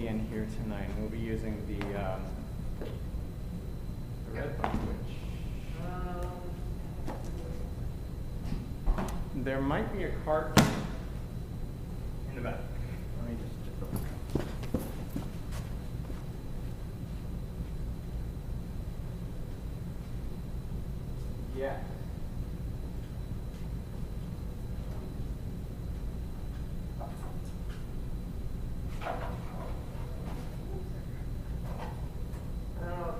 in here tonight. We'll be using the red language. There might be a cart in the back. Let me just look. Yeah.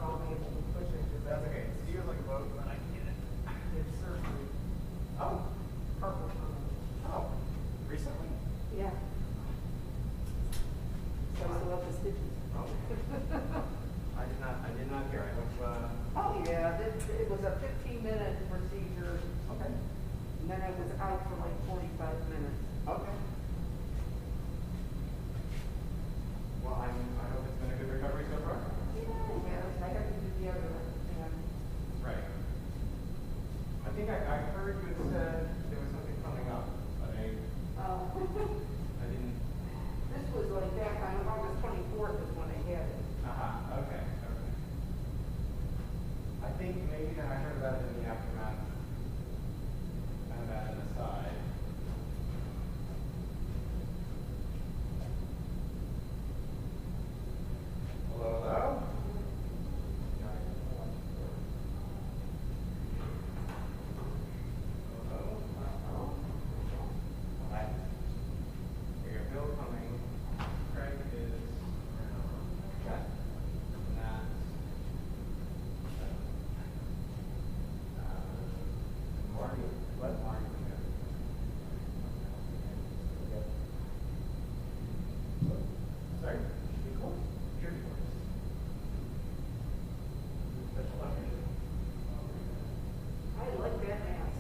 That's okay. It feels like a boat, but I can get it. It's certainly Oh. purple. Oh. Recently? Yeah. So I still have the stitches. Oh. I did not hear. I hope, Oh, yeah, it was a 15-minute procedure, okay. and then I was out for like 45 minutes. Okay. Well, I hope it's been a good recovery so far. Yeah, I got to do the other hand. Right. I think I heard you said there was something coming up, but I didn't. This was like back on August 24th is when I had it. Okay. I think maybe I heard about it in the aftermath. Kind of at an aside. Hello? Hi. We got Bill coming. Craig is around. Okay. And that's Marty. Let Marty come in. Sorry? Should be close. Should be close. Special effort. I like that mask.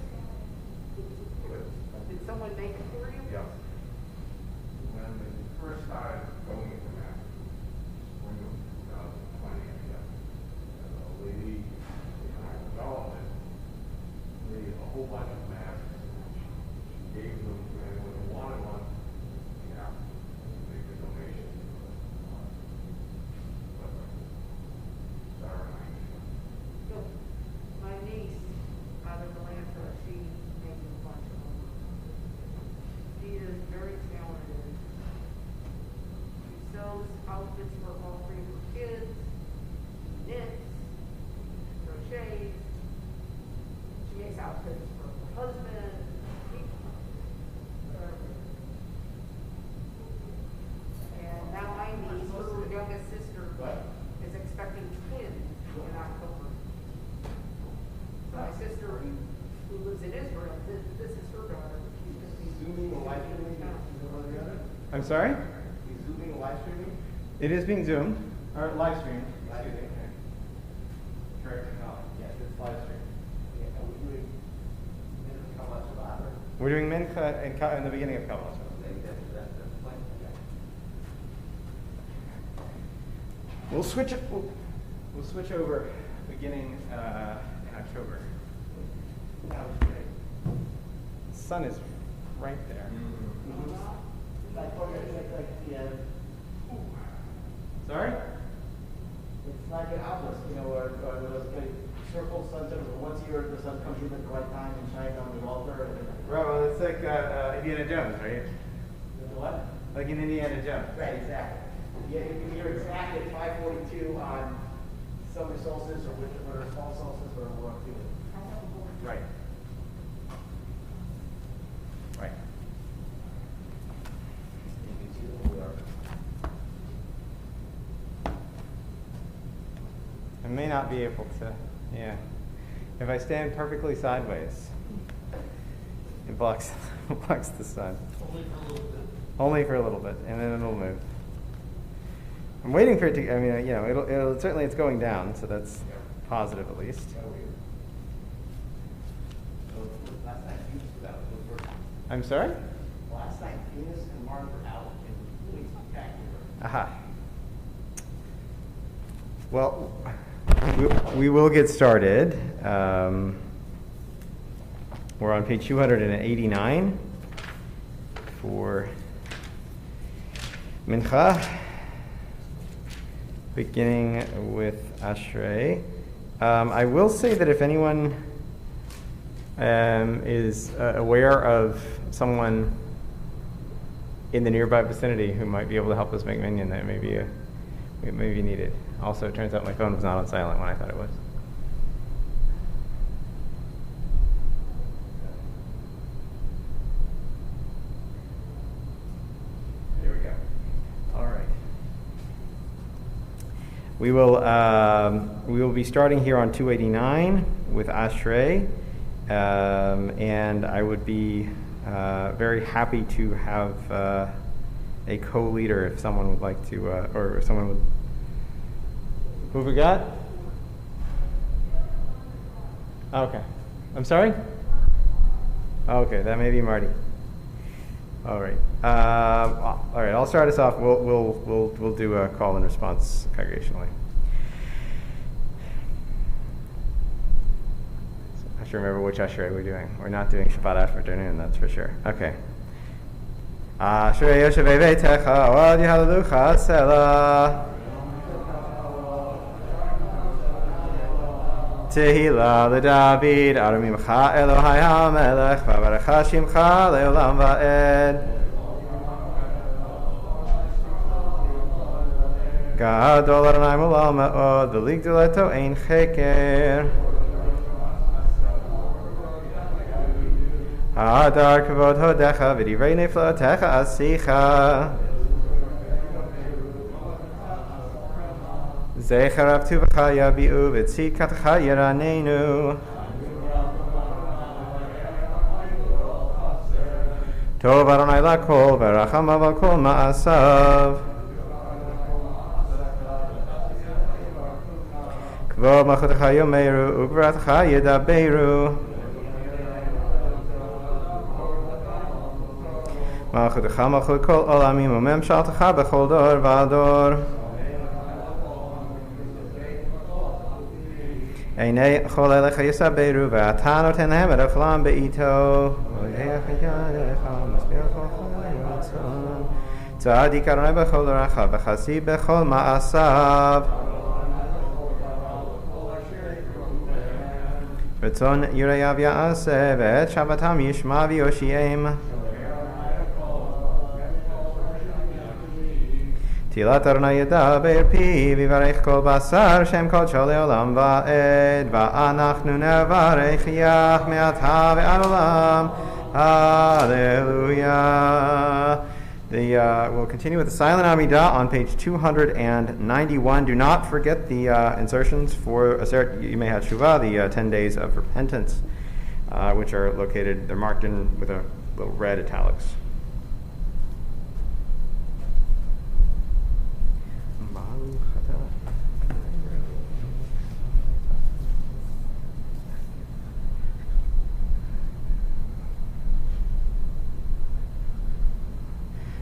Did someone make it for you? Yes. When we first started going into math, spring of 2020, a lady in our development made a whole bunch of masks. She gave them to anyone who wanted one. Yeah, make a donation. Sorry. Good. My niece out of Atlanta, she makes a bunch of them. She is very talented. She sews outfits for all three of her kids, knits, crochets. She makes outfits for her husband. And now my niece, her youngest sister, is expecting twins in October. So my sister, who lives in Israel, this is her daughter. She's going to be Zooming or live streaming? One or the other? I'm sorry? You zooming or live streaming? It is being zoomed, or live streamed. Live Excuse me. streaming. Correct technology. Yes, it's live streamed. Yeah, are we doing minutes how much about it? We're doing Mincha in the beginning of Kabbalah. That's the plan. We'll switch it. We'll switch over beginning in October. That was great. The sun is right there. Sorry? It's like an outlet, or those big circle suns, once a year the sun comes in at the right time and shines on the altar. Right, well, it's like Indiana Jones, right? What? Like in Indiana Jones. Right, exactly. Yeah, you're exactly at 5:42 on summer solstice or winter or fall solstice or we're up to it. Right. Right. You can see who we are. I may not be able to, yeah. If I stand perfectly sideways, it blocks the sun. Only for a little bit, and then it'll move. I'm waiting for it to, I mean, it'll certainly it's going down, so that's positive at least. Last night, Venus was out. Those were- I'm sorry? Last night, Venus and Mars were out and really spectacular. Aha. Well, we will get started. We're on page 289 for Mincha. beginning with Ashrei. I will say that if anyone is aware of someone in the nearby vicinity who might be able to help us make minyan, that may be needed. Also, it turns out my phone was not on silent when I thought it was. Here we go. All right. We will be starting here on 289 with Ashrei, and I would be very happy to have a co-leader if someone would like to, or if someone would. Who have we got? Okay. I'm sorry? Okay, that may be Marty. All right. All right. I'll start us off. We'll do a call and response congregationally. I have to remember which Ashrei we're doing. We're not doing Shabbat afternoon, that's for sure. Okay. Ashrei Yoshevei Beitecha Od Yehalelucha Selah Tehillah LeDavid Aramimcha Elohai HaMelech V'Barecha Shimcha Le'olam Va'ed Gadol Adonai Molal Ma'od V'Ligdoleto Ein Cheker Hadar Kavod Hodecha V'Divrei Neflatecha Asicha Zecher Avtuvacha Yabi'u V'Tzikatecha Yiranenu Tov Adonai Lakol V'Rachamav Al Kol Ma'asav Kvod Malchutecha Yomeru Ugvaratecha Yedaberu Malchutecha Malchut Kol Olamim U'Memshaltecha B'Chol Dor V'Ador Einei Chol Elecha Yisaberu V'Ata Noten Lehem Et Ochelam Be'ito Tzadik Adonai B'Chol Doracha V'Chasi B'Chol Ma'asav V'Tzon Yurayav Ya'aseh V'Et Shabbatam Yishma V'Yoshiem Tilat Adonai Yedaber Pi V'Varech Kol Basar Shem Kol Sholei Olam Va'ed Va'anachnu Nevarech Yach Me'ata Ve'ad Olam Hallelujah. We'll continue with the silent Amidah on page 291. Do not forget the insertions for Aseret Yimei HaTeshuvah, the 10 days of repentance, which are located, they're marked in with a little red italics.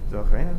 Zochreinu.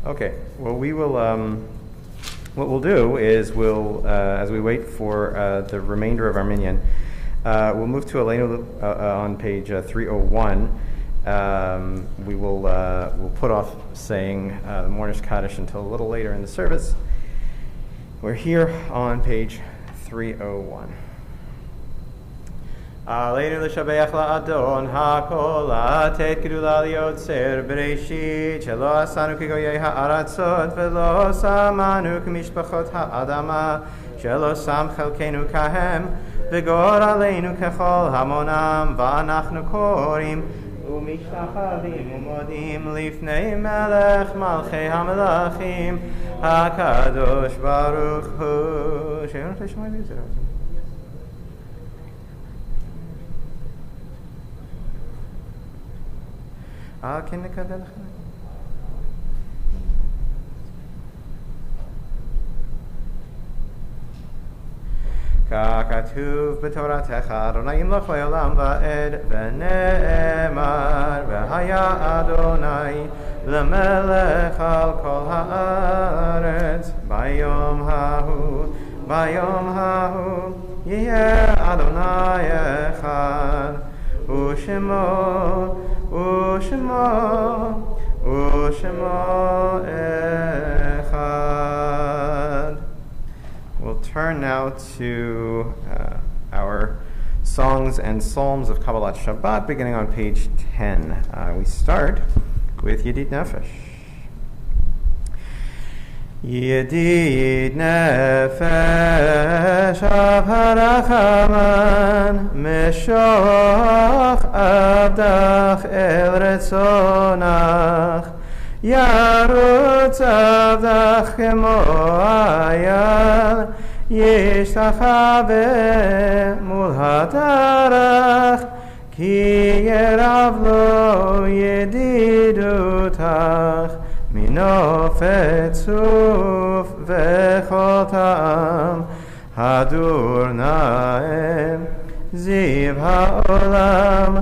Okay, well, we will, what we'll do is we'll, as we wait for the remainder of our minyan, we'll move to Aleinu on page 301. We'll put off saying the Mourner's Kaddish until a little later in the service. We're here on page 301. Aleinu l'shabeach la'adon ha'kol la'atet gedula li'otzer b'reishit shelo asanu k'goyei ha'aratzot v'lo samanu k'mishpachot ha'adama shelo sam chelkenu kahem v'gor aleinu k'chol hamonam v'anachnu korim u'mishtachavim u'modim lifnei melech malchei hamelachim ha'kadosh baruch hu. She'yon teshmai v'yizir. כן נקבל לך. ככתוב בתורתך, אדוני ימלוך לעולם ועד, ונאמר, והיה אדוני למלך על כל הארץ, ביום ההוא, יהיה אדוני אחד, ושמו echad. We'll turn now to our songs and psalms of Kabbalat Shabbat, beginning on page 10. We start with Yedid Nefesh. Yedid Nefesh av harachaman meshoch avdach el retzonach yarutz avdach kemo ayal yishtachave mul hadarach ki yerav lo yedidutach minofet suf vechol ta'am hadur naem ziv ha'olam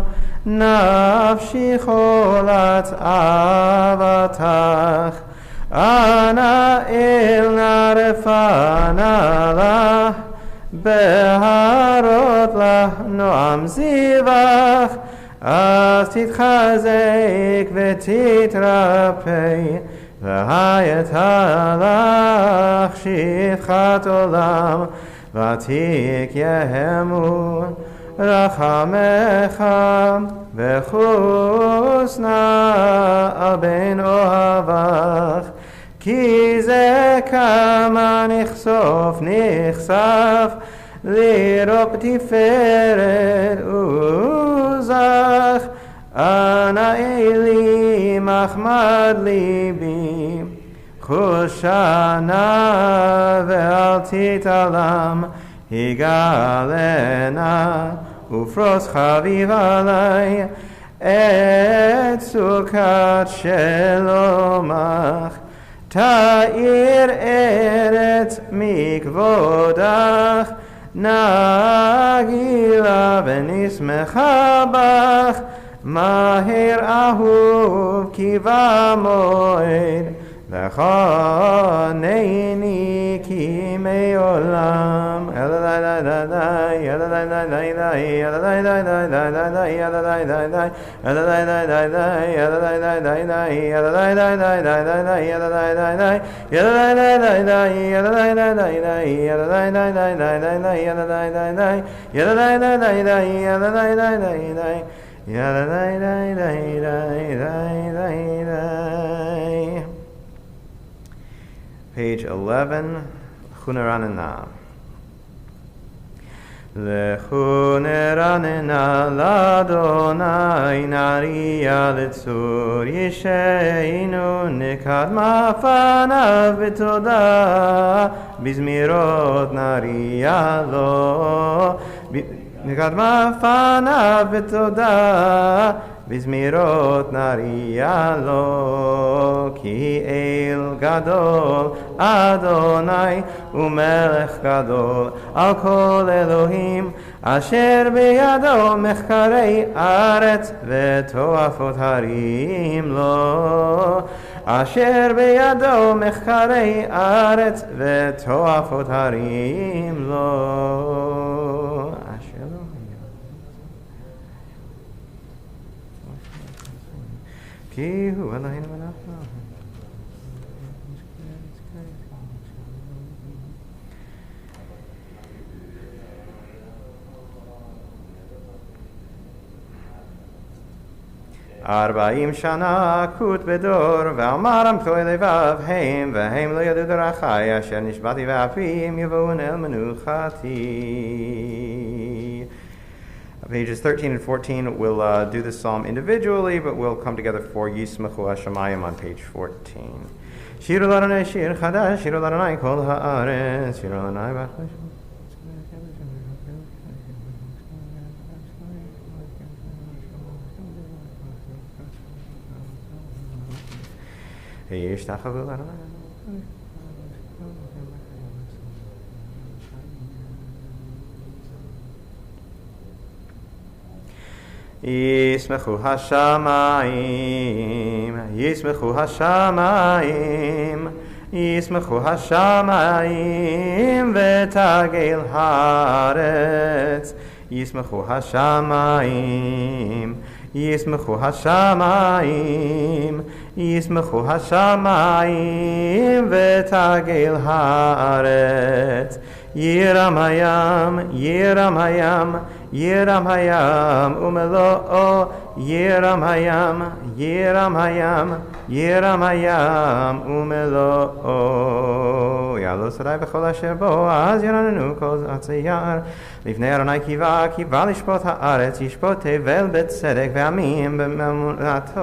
nafshi cholat avatach ana il narefana lah beharot lah noam zivach אז תתחזק ותתרפא והייתה לך שפחת עולם ותקיימו רחמך וחוס נא על בין אוהבך כי זה כמה נחשף לראות תפארת עוזך אנא אלי מחמד ליבי חושנה ואל תתעלם הגלנה ופרוס חביב עלי את סוכת שלומך תאיר ארץ מכבודך נגילה ונשמחה בך מהר אהוב כי במועד לכונני כי מעולם Page 11, Chuneranena. Lechuneranena ladonai nariya letzur yisheinu nikadma fanav b'toda bizmirot nariya lo nikadma fanav b'toda bizmirot nariya lo ki el gadol Adonai umelech gadol al kol Elohim asher beyado mechkarei aretz vetoafot harim lo אשר בידו מחקרי ארץ ותועפות הרים לו. אשר לא היה. כי הוא אלוהינו ואנחנו. ארבעים שנה כות בדור, ואמרם פתוי לבב הם, והם לא ידעו דרכי, אשר נשבעתי ואפים יבואון אל מנוחתי. Pages 13 and 14, we'll do this psalm individually, but we'll come together for Yismachu Hashemayim on page 14. Shiru l'Adonai shir chadash, shiru l'Adonai kol ha'aretz, shiru l'Adonai b'achlesh. ישתחוו לאדוני. ישמחו השמיים, ישמחו השמיים, ישמחו השמיים ותגל הארץ, ישמחו השמיים, ישמחו השמיים, ישמחו השמיים ותגל הארץ, ירם הים, ירם הים, ירם הים ומלואו, ירם הים, ירם הים, ירם הים ומלואו. יעלו שרי בכל אשר בו, אז ירננו כל עצי יער. לפני אדוני קיווה לשפוט הארץ, ישפוט תבל בצדק ועמים באמונתו.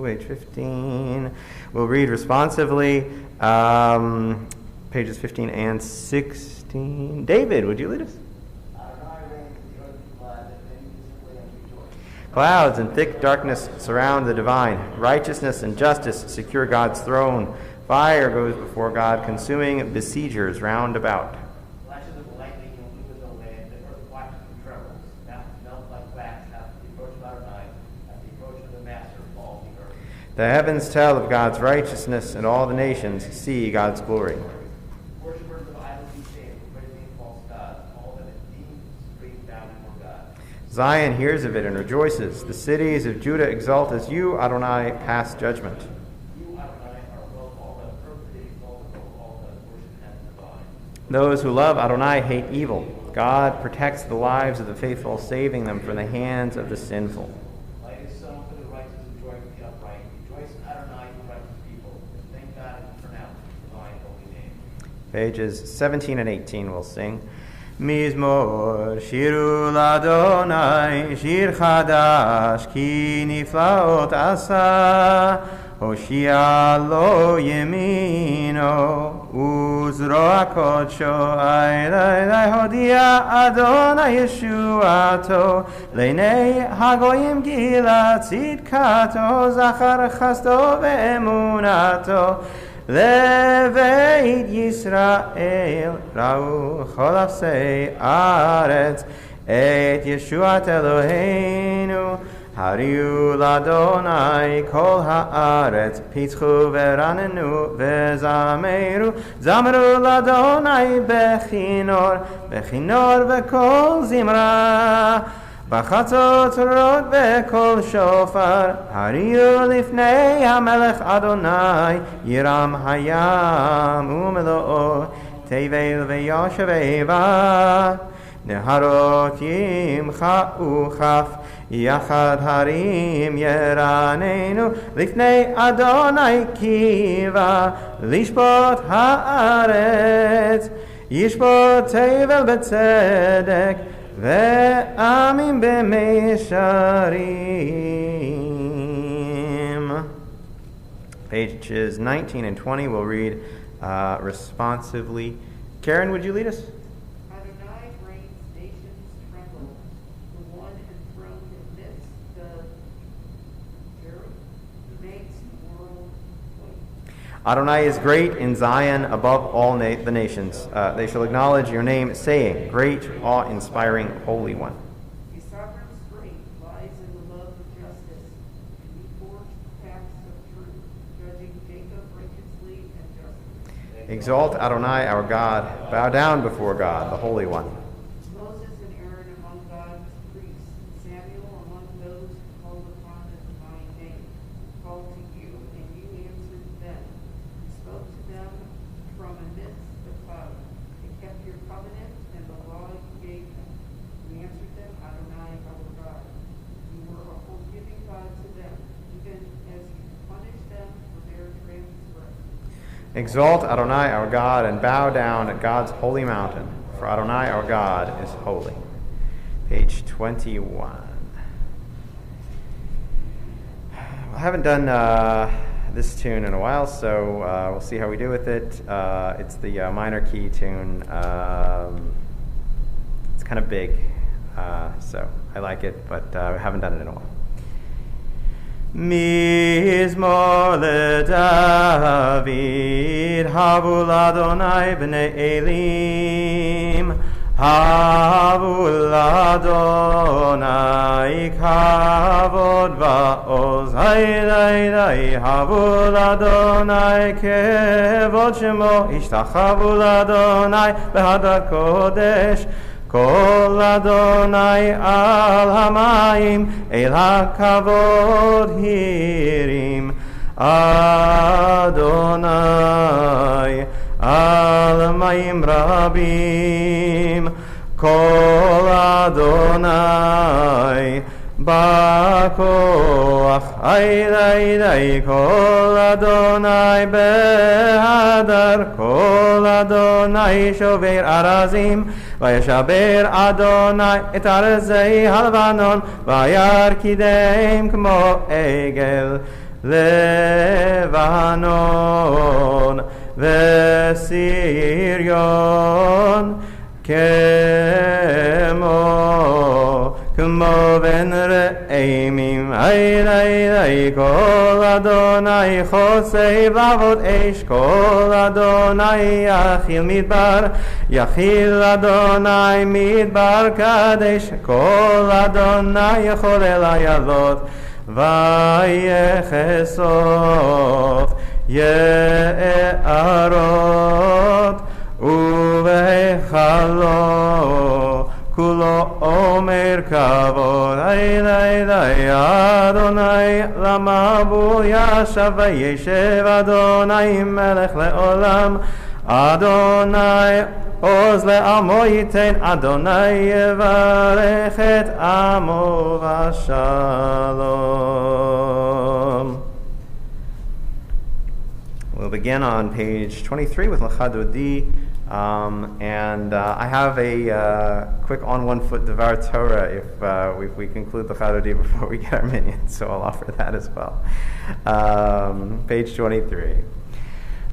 Page 15. We'll read responsively pages 15 and 16. David, would you lead us? Clouds and thick darkness surround the divine. Righteousness and justice secure God's throne. Fire goes before God, consuming besiegers round about. Flashes of lightning illumine the land, the earth watches and trembles. Mountains melt like wax after the approach of Adonai, at the approach of the Master of all the earth. The heavens tell of God's righteousness, and all the nations see God's glory. Worshippers of idols be shamed, praising false gods. All that it deems scream down before God. Zion hears of it and rejoices. The cities of Judah exult as you, Adonai, pass judgment. You, Adonai, are above all that earth is exalted above all that worship and divine. Those who love Adonai hate evil. God protects the lives of the faithful, saving them from the hands of the sinful. Light is sown for the righteous and joy for the upright. Rejoice in Adonai, you righteous people. Thank God and pronounce his divine holy name. Pages 17 and 18 we'll sing. Mizmor shiru l'Adonai shir chadash ki niflaot asa hoshia lo yemino uzro kodsho ailai hodia Adonai Yeshuato leinei hagoyim gila tzidkato zachar chasto ve'emunato Leveit Yisrael Ra'u Chol Afsei Aretz Et Yeshuat Eloheinu Hariu L'Adonai Kol Haaretz Pitzchu Veranenu Vezameru Zameru L'Adonai Bechinor Bechinor Vekol Zimra בחצות רות בקול שופר, הריעו לפני המלך אדוני, ירם הים ומלואו, תבל ויושבי בה, נהרות ימחאו כף, יחד הרים ירננו, לפני אדוני קיווה, לשפוט הארץ, ישפוט תבל בצדק, ועמים במישרים. Pages 19 and 20 we'll read responsively. Karen, would you lead us? Adonai reigns, nations tremble. The one enthroned amidst the earth makes the world quake. Adonai is great in Zion above all the nations. They shall acknowledge your name, saying, Great, awe-inspiring, Holy One. A sovereign strength lies in the love of justice. He forged paths of Exalt Adonai our God. Bow down before God, the Holy One. Moses and Aaron among God's priests, Samuel among those who called upon the divine name, called to you, and you answered them. You spoke to them from amidst the cloud. They kept your covenant and the law you gave them. You answered them, Adonai our God. You were a forgiving God to them, even as you punished them for their transgressions. Exalt Adonai our God and bow down at God's holy mountain, for Adonai our God is holy. Page 21. I haven't done this tune in a while, so we'll see how we do with it. It's the minor key tune. It's kind of big, so I like it, but I haven't done it in a while. Mizmor leDavid, havu l'Adonai b'nei Elim, havu l'Adonai kavod va'oz, haylay, havu l'Adonai kevod shemo, ishtachavu l'Adonai b'hadar kodesh, Kol Adonai al hamayim, el hakavod hirim. Adonai al hamayim rabim. Kol Adonai bakoach. Ay, Kol Adonai behadar. Kol Adonai shover arazim. וישבר אדוני את ארזי הלבנון וירקידם כמו עגל לבנון וסיריון כמו בן רעמים איי כל אדוני חוסב לעבוד אש כל אדוני יחיל אדוני מדבר קדש כל אדוני יכול אל הילות ויחשוף יערות ובהיכלו כולו אומר כבוד איי אדוני למבול ישב וישב אדוני מלך לעולם אדוני עוז לעמו ייתן אדוני יברך את עמו בשלום. We'll begin on page 23 with Lecha Dodi. And I have a quick on one foot Devar Torah if we conclude the Chadodi before we get our minyan, so I'll offer that as well. Page 23.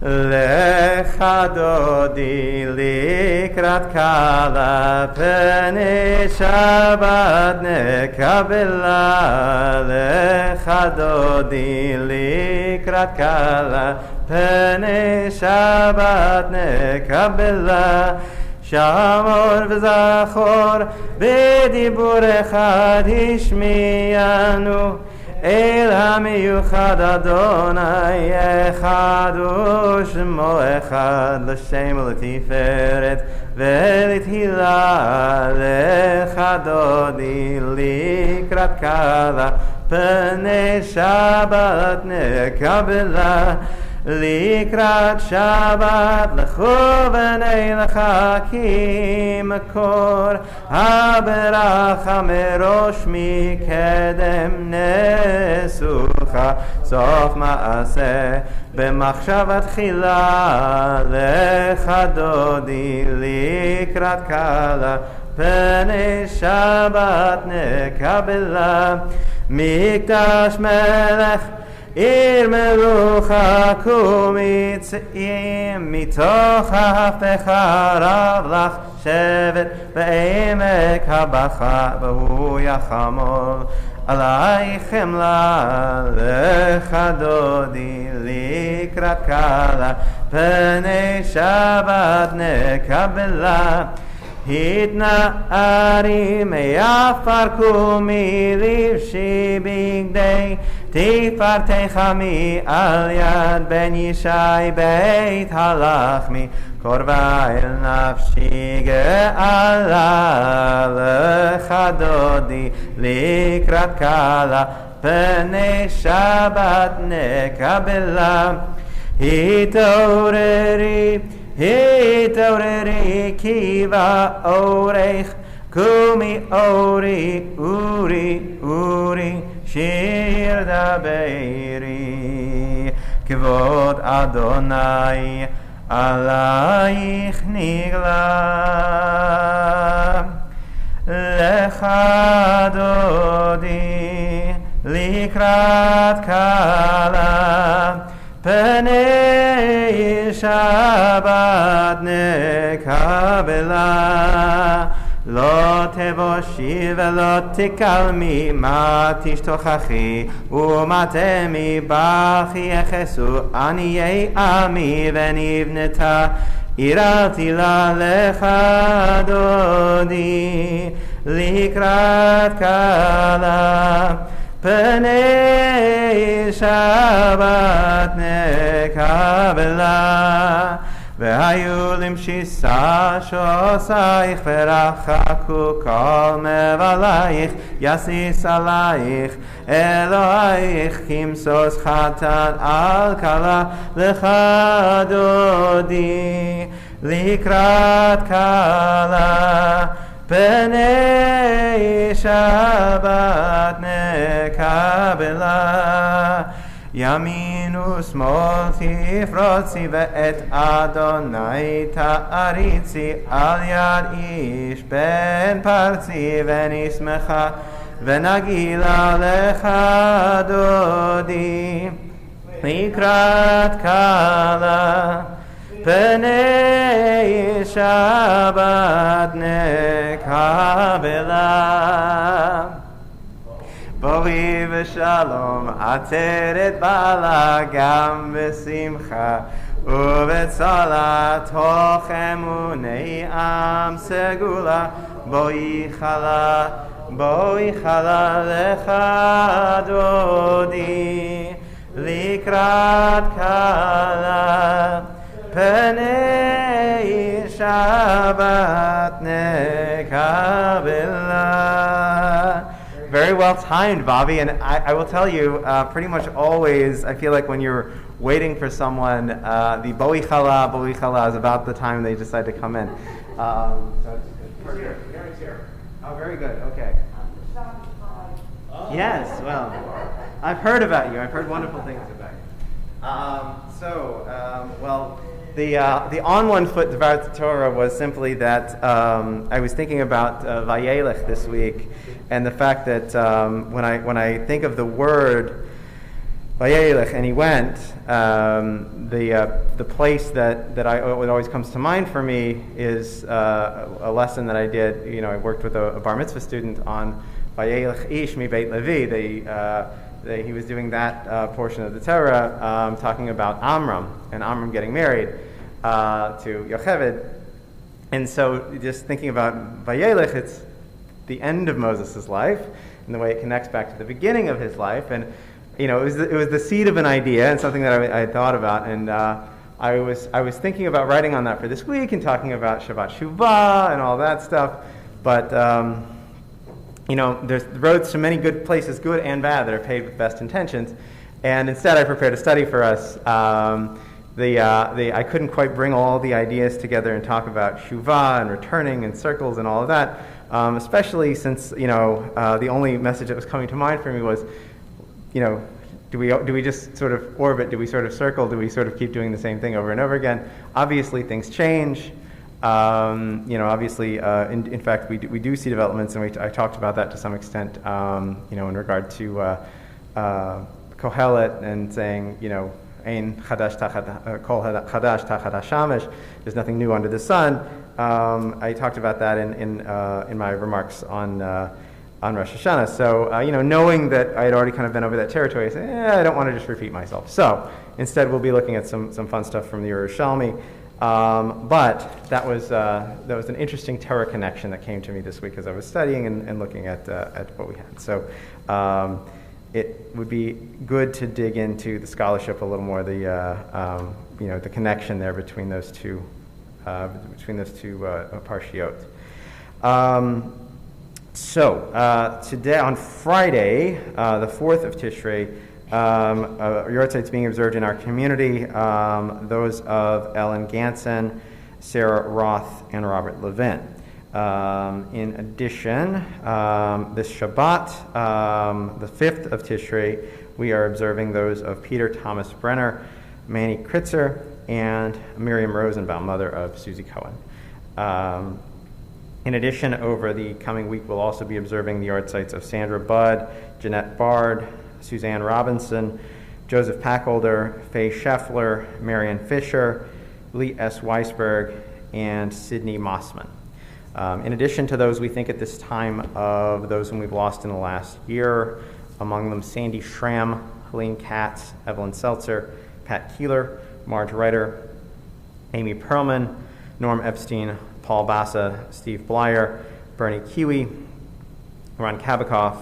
Lecha Dodi likrat kala pnei Shabbat nekabela. Lecha Dodi likrat kala pnei Shabbat nekabela. Shamor v'zachor b'dibur echad hishmiyanu El hamiyuchad Adonai echad u'shmo echad l'shem u'letiferet ve'lithilah lecha dodi likrat kala pnei Shabbat nekabela. Likrat Shabbat lechu v'nei lecha ki makor haberacha merosh mikedem nesucha sof ma'aseh b'machshavat chila lecha dodi likrat kala pnei Shabbat nekabela. Mikdash melech Ir melucha kumitzim mitoch ha'aftecha rav lach shevet be'emek habacha v'hu yachamol alaichem la lecha dodi likrat kala pnei Shabbat nekabela. התנערי מעפר קומי לבשי בגדי תפארתך מעל יד בן ישי בית הלחמי קורבה אל נפשי גאלה לך דודי לקראת קלה פני שבת נקבלה התעוררי כי באורך קומי אורי אורי שיר דברי כבוד אדוני עלייך נגלה לך דודי לקראת קלה פני שבת נקבלה לא תבושי ולא תקלמי מה תשתוכחי ומה תמי בכי יחסו עניי עמי ונבנתה עירתי לה לך דודי לקראת קלה פני שבת נקבלה והיו למשיסה שעושייך ורחקו כל מבלייך יסיס עלייך אלוהיך כמסוס חתן על כלה לך דודי לקראת קלה פני שבת נקבלה ימין ושמאל תפרוצי ואת אדוני תעריצי על יד איש בן פרצי ונשמחה ונגילה לך דודי לקראת קלה פני שבת נקבלה בואי ושלום עטרת בעלה גם בשמחה ובצלה תוך אמוני עם סגולה בואי חלה לך דודי לקראת קלה פני שבת נקבלה. Very well timed, Bobby, and I will tell you, pretty much always, I feel like when you're waiting for someone, the Boi Chala is about the time they decide to come in. So it's here. Gary's here. Oh, very good. Okay. Yes, well, I've heard about you. I've heard wonderful things about you. The on one foot Dvar Torah was simply that I was thinking about Vayelech this week, and the fact that when I think of the word Vayelech and he went, the place that what always comes to mind for me is a lesson that I did. You know, I worked with a bar mitzvah student on Vayelech Ish mi Beit Levi. He was doing that portion of the Torah, talking about Amram and Amram getting married to Yocheved. And so just thinking about Vayelech, it's the end of Moses' life and the way it connects back to the beginning of his life. And you know, it was the seed of an idea and something that I had thought about. And I was thinking about writing on that for this week and talking about Shabbat Shuvah and all that stuff. But you know, there's roads to many good places, good and bad, that are paved with best intentions. And instead, I prepared a study for us. I couldn't quite bring all the ideas together and talk about Shuvah and returning and circles and all of that, especially since, you know, the only message that was coming to mind for me was, you know, do we just sort of orbit? Do we sort of circle? Do we sort of keep doing the same thing over and over again? Obviously, things change. You know, obviously, in fact, we do see developments, and I talked about that to some extent. You know, in regard to Kohelet and saying, you know, Ein chadash tachat kol chadash tachat hashamesh. There's nothing new under the sun. I talked about that in my remarks on Rosh Hashanah. So, you know, knowing that I had already kind of been over that territory, I said, I don't want to just repeat myself. So, instead, we'll be looking at some fun stuff from the Yerushalmi. But that was an interesting Torah connection that came to me this week as I was studying and looking at what we had. So it would be good to dig into the scholarship a little more, the connection there between those two parshiot. So today, on Friday, the 4th of Tishrei, Yortzeit being observed in our community, those of Ellen Ganson, Sarah Roth, and Robert Levin. In addition, this Shabbat, the 5th of Tishrei, we are observing those of Peter Thomas Brenner, Manny Kritzer, and Miriam Rosenbaum, mother of Susie Cohen. In addition, over the coming week, we'll also be observing the Yortzeits of Sandra Budd, Jeanette Bard, Suzanne Robinson, Joseph Pacholder, Faye Scheffler, Marion Fisher, Lee S. Weisberg, and Sidney Mossman. In addition to those, we think at this time of those whom we've lost in the last year, among them Sandy Schramm, Helene Katz, Evelyn Seltzer, Pat Keeler, Marge Reiter, Amy Perlman, Norm Epstein, Paul Bassa, Steve Blyer, Bernie Kiwi, Ron Kabikoff,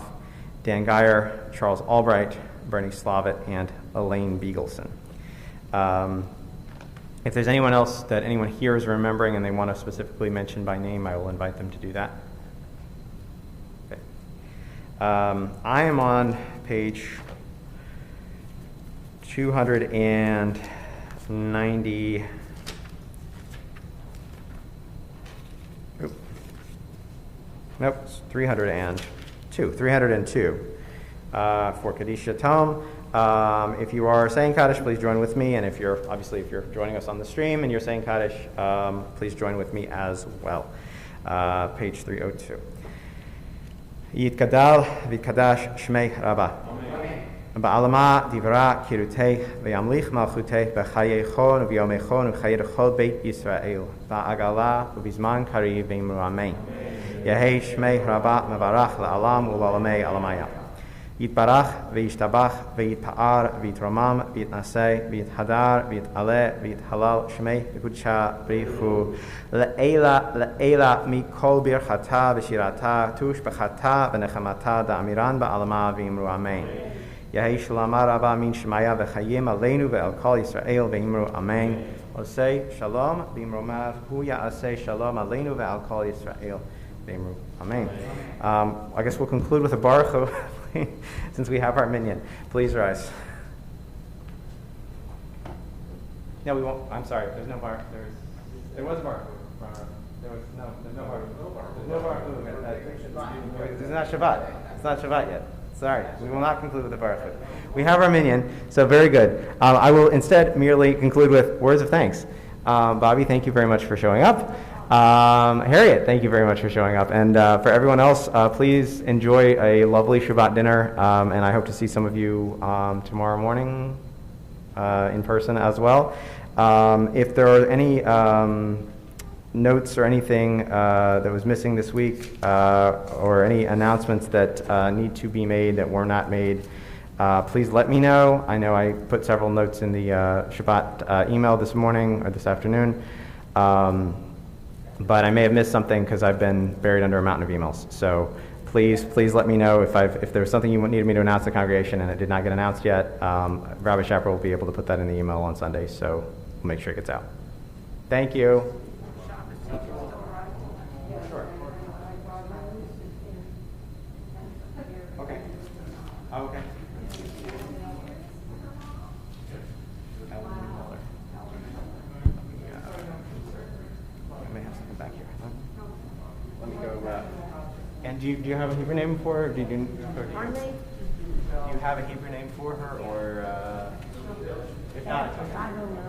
Dan Geyer, Charles Albright, Bernie Slavitt, and Elaine Beagleson. If there's anyone else that anyone here is remembering and they want to specifically mention by name, I will invite them to do that. Okay. I am on page 290. Nope, it's 302 for Kadisha Tom. If you are saying Kaddish, please join with me, and if you're joining us on the stream and you're saying Kaddish, please join with me as well. Page 302. Yitkadal v'kadash shmei Rabbah. Ba'alama divra kirutei v'yamlich malchutei b'chayeichon v'yomeichon v'chayei chol beit Yisrael ba'agala v'bizman kariv v'imru amen. Yehei shmei Rabbah mevarach la'alam u'la'lamei alamaya. Yitbarach v'yishtabach v'yitpa'ar v'yitromam v'yitnasei v'yithadar v'yit'aleh v'yithalal shmei v'kudsha b'richu le'ela mikol birchata v'shirata tush b'chata v'nechamata da'amiran ba'alama v'imru amen. Yehei shalama rabba min shemaya v'chayim aleinu ve'el kol Yisrael v'imru amen. Osei shalom v'imromav hu ya'asei shalom aleinu ve'el kol Yisrael v'imru amen. I guess we'll conclude with a baruch since we have our minyan. Please rise. No, we won't. I'm sorry. There's no baruch. There was a baruch. There's no baruch. There's no baruch. It's not Shabbat. It's not Shabbat yet. Sorry, we will not conclude with the baruch. We have our minyan, so very good. I will instead merely conclude with words of thanks. Bobby, thank you very much for showing up. Harriet, thank you very much for showing up. And for everyone else, please enjoy a lovely Shabbat dinner, and I hope to see some of you tomorrow morning in person as well. If there are any notes or anything that was missing this week, or any announcements that need to be made that were not made, please let me know. I know I put several notes in the Shabbat email this morning or this afternoon, but I may have missed something because I've been buried under a mountain of emails. So please let me know if there was something you needed me to announce to the congregation and it did not get announced yet. Rabbi Shapiro will be able to put that in the email on Sunday, so we'll make sure it gets out. Thank you. Okay. Oh, okay. I may have something back here. Let me go. And do you have a Hebrew name for her? Do you have a Hebrew name for her, or if not? I don't know.